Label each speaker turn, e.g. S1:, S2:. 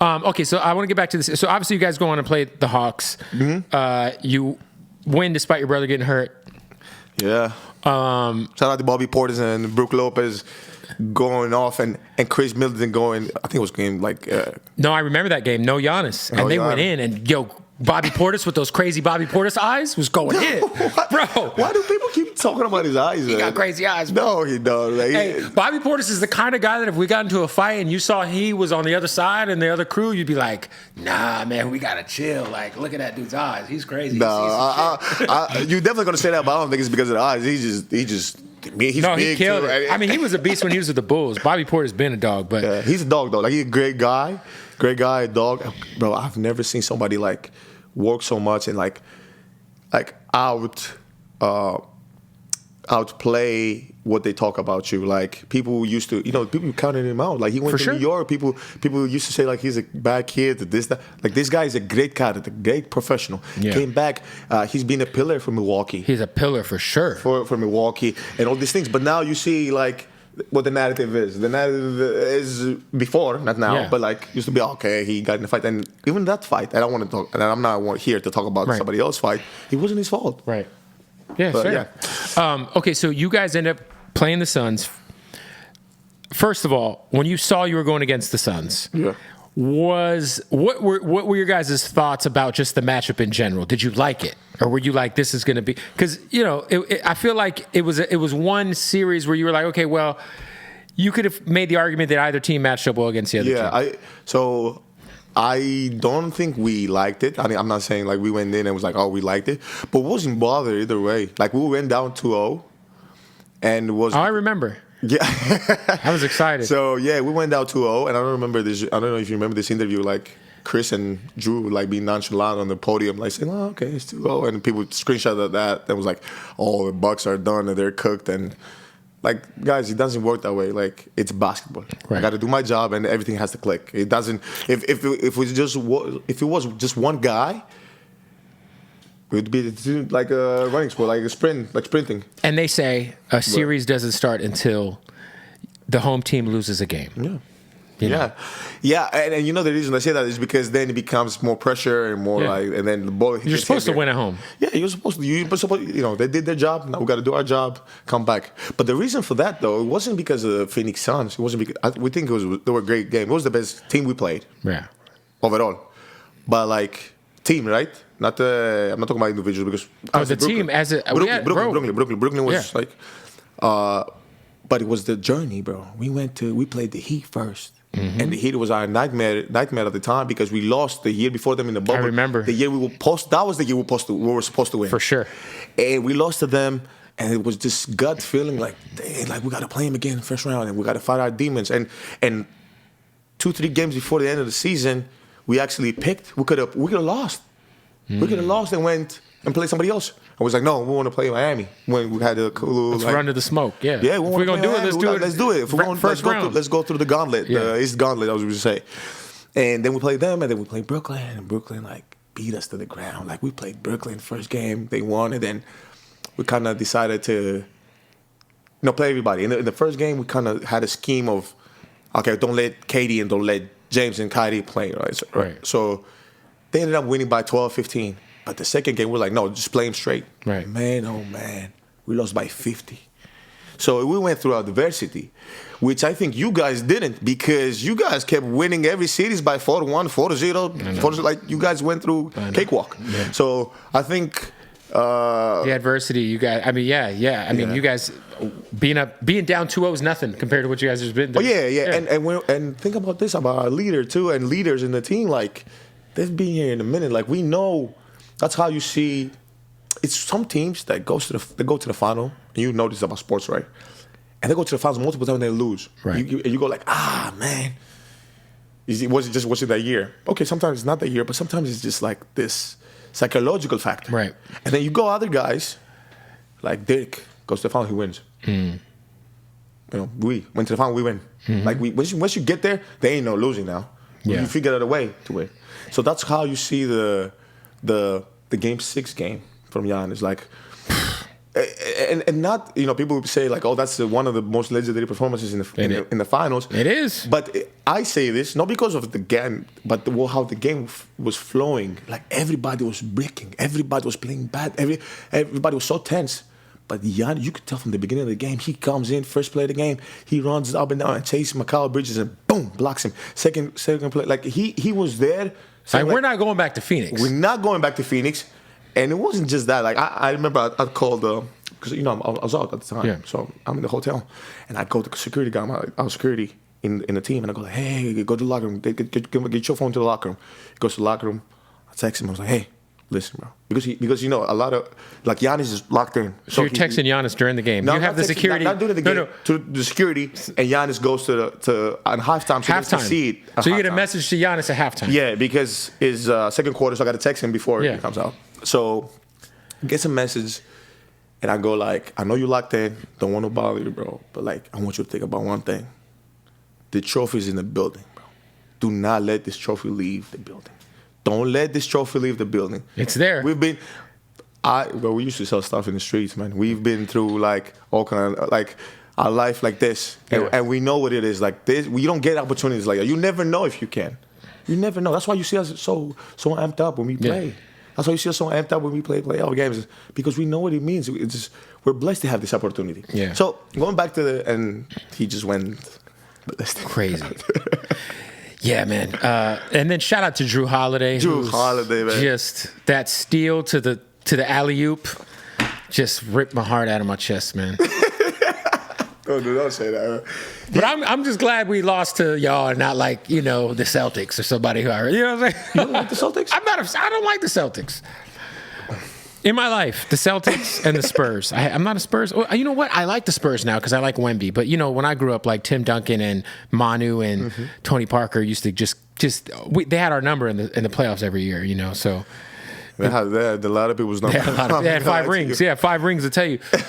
S1: Okay, so I want to get back to this. So obviously you guys go on and play the Hawks. You win despite your brother getting hurt.
S2: Yeah. Shout out to Bobby Portis and Brook Lopez going off and Chris Middleton going. I think it was game like.
S1: No, I remember that game. No Giannis, and they went in and Bobby Portis with those crazy Bobby Portis eyes was going in, bro.
S2: Why do people keep talking about his eyes?
S1: He got crazy eyes. Bro.
S2: No, he don't. Like,
S1: hey, Bobby Portis is the kind of guy that if we got into a fight and you saw he was on the other side and the other crew, you'd be like, "Nah, man, we gotta chill. Like, look at that dude's eyes. He's crazy."
S2: No, you're definitely gonna say that, but I don't think it's because of the eyes. He's
S1: he killed it. I mean, he was a beast when he was with the Bulls. Bobby Portis been a dog, but
S2: yeah, he's a dog though. Like he's a great guy, dog. Bro, I've never seen somebody like work so much and like outplay what they talk about you. Like people used to, people counted him out. Like he went to New York. People used to say like he's a bad kid. That. Like this guy is a great cat, a great professional. Yeah. Came back. He's been a pillar for Milwaukee.
S1: He's a pillar for sure
S2: for Milwaukee and all these things. But now you see like what the narrative is. The narrative is before, not now, but like used to be okay. He got in a fight, and even that fight, I don't want to talk. And I'm not here to talk about somebody else's fight. It wasn't his fault.
S1: Right. Yeah, but, fair. Yeah. Okay, so you guys end up playing the Suns. First of all, when you saw you were going against the Suns, what were your guys' thoughts about just the matchup in general? Did you like it, or were you like, this is going to be? Because I feel like it was one series where you were like, okay, well, you could have made the argument that either team matched up well against the other team.
S2: I don't think we liked it. I mean, I'm not saying like we went in and was like, oh, we liked it. But wasn't bothered either way. Like we went down 2-0 and was...
S1: Oh, I remember.
S2: Yeah.
S1: I was excited.
S2: So, yeah, we went down 2-0. And I don't remember this. I don't know if you remember this interview, like Chris and Drew like being nonchalant on the podium, like saying, oh, okay, it's 2-0. And people screenshotted that and was like, oh, the Bucks are done and they're cooked. And... like, guys, it doesn't work that way. Like, it's basketball. Right. I got to do my job, and everything has to click. It doesn't. If it was just one guy, it would be like a running sport, like a sprint, like sprinting.
S1: And they say a series doesn't start until the home team loses a game.
S2: Yeah. Yeah, and the reason I say that is because then it becomes more pressure and more and then the ball.
S1: You're supposed to win at home.
S2: Yeah, you're supposed to. They did their job. Now we got to do our job. Come back. But the reason for that though, it wasn't because of the Phoenix Suns. It wasn't because we think they were a great game. It was the best team we played.
S1: Yeah.
S2: Overall, but like team, right? Not I'm not talking about individuals because
S1: the team as a
S2: Brooklyn was like, but it was the journey, bro. We played the Heat first. Mm-hmm. And the Heat was our nightmare at the time because we lost the year before them in the bubble.
S1: I remember.
S2: The year that was the year we were supposed to win.
S1: For sure.
S2: And we lost to them, and it was this gut feeling like, dang, like we got to play them again in the first round, and we got to fight our demons. And 2-3 games before the end of the season, we actually picked. We could have lost. Mm. We could have lost and went and played somebody else. I was like, no, we want to play Miami. When we had
S1: let's run to the smoke. Yeah.
S2: Yeah.
S1: If we're gonna do it, let's do it.
S2: Let's do it. If we're let's go through the gauntlet. The East gauntlet, I was going to say. And then we played them, and then we played Brooklyn, and Brooklyn like beat us to the ground. Like we played Brooklyn first game, they won, and then we kind of decided to, play everybody. In the first game, we kind of had a scheme of, okay, don't let KD and don't let James and Kyrie play, right? So they ended up winning by 12, 15. But the second game, we're like, no, just play them straight.
S1: Right.
S2: Man, oh, man. We lost by 50. So we went through adversity, which I think you guys didn't because you guys kept winning every series by 4-1, 4-0. Like, you guys went through cakewalk. Yeah. So I think...
S1: the adversity, you guys... I mean, yeah. I mean, you guys... Being down 2-0 is nothing compared to what you guys have been doing.
S2: Oh, yeah. And think about this, about our leader, too, and leaders in the team. Like, they've been here in a minute. Like, we know... That's how you see. It's some teams that go to the final. And you know this about sports, right? And they go to the finals multiple times and they lose.
S1: Right.
S2: You go like, man. Was it that year? Okay, sometimes it's not that year, but sometimes it's just like this psychological factor.
S1: Right.
S2: And then you go other guys, like Dirk goes to the final, he wins.
S1: Mm.
S2: We went to the final, we win. Mm-hmm. Like once you get there, there ain't no losing now.
S1: Yeah.
S2: You figure out a way to win. So that's how you see the Game 6 game from Giannis. Like, and not, people would say like, oh, that's one of the most legendary performances in the finals.
S1: It is.
S2: But I say this not because of the game, but how the game was flowing. Like everybody was breaking, everybody was playing bad, everybody was so tense. But Giannis, you could tell from the beginning of the game, he comes in, first play of the game, he runs up and down and chases Mikal Bridges and boom, blocks him. Second play, like he was there.
S1: Like, we're not going back to Phoenix.
S2: We're not going back to Phoenix. And it wasn't just that. Like I remember I called because I was out at the time, so I'm in the hotel, and I go to the security guy. I was security in the team, and I go like, hey, go to the locker room. Get your phone to the locker room. He goes to the locker room. I text him. I was like, hey, listen, bro, because a lot of like Giannis is locked in.
S1: So you're texting Giannis during the game. You have the security.
S2: Not during the game. To the security, and Giannis goes to on halftime. So
S1: halftime.
S2: See it.
S1: So you get a message to Giannis at halftime.
S2: Yeah, because it's second quarter, so I got to text him before he comes out. So I get some message, and I go like, I know you locked in. Don't want to bother you, bro. But like, I want you to think about one thing. The trophy's in the building, bro. Do not let this trophy leave the building. Don't let this trophy leave the building.
S1: It's there.
S2: We used to sell stuff in the streets, man. We've been through like all kind of like our life like this, and we know what it is like this. We don't get opportunities like that. You never know if you can. You never know. That's why you see us so amped up when we play. That's why you see us so amped up when we play our games, because we know what it means. It's just, we're blessed to have this opportunity.
S1: Yeah.
S2: So going back to and he just went
S1: crazy. Yeah, man. And then shout out to Drew Holiday.
S2: Drew Holiday, man.
S1: Just that steal to the alley-oop just ripped my heart out of my chest, man.
S2: Don't say that, man.
S1: But I'm just glad we lost to y'all and not like, the Celtics or somebody who you know what I'm saying?
S2: You don't like the Celtics?
S1: I don't like the Celtics. In my life, the Celtics and the Spurs. I'm not a Spurs. You know what? I like the Spurs now because I like Wemby. But, when I grew up, like Tim Duncan and Manu and Tony Parker used to they had our number in the playoffs every year, so.
S2: They had a lot of people's numbers.
S1: They had 5 rings. Yeah, 5 rings to tell you.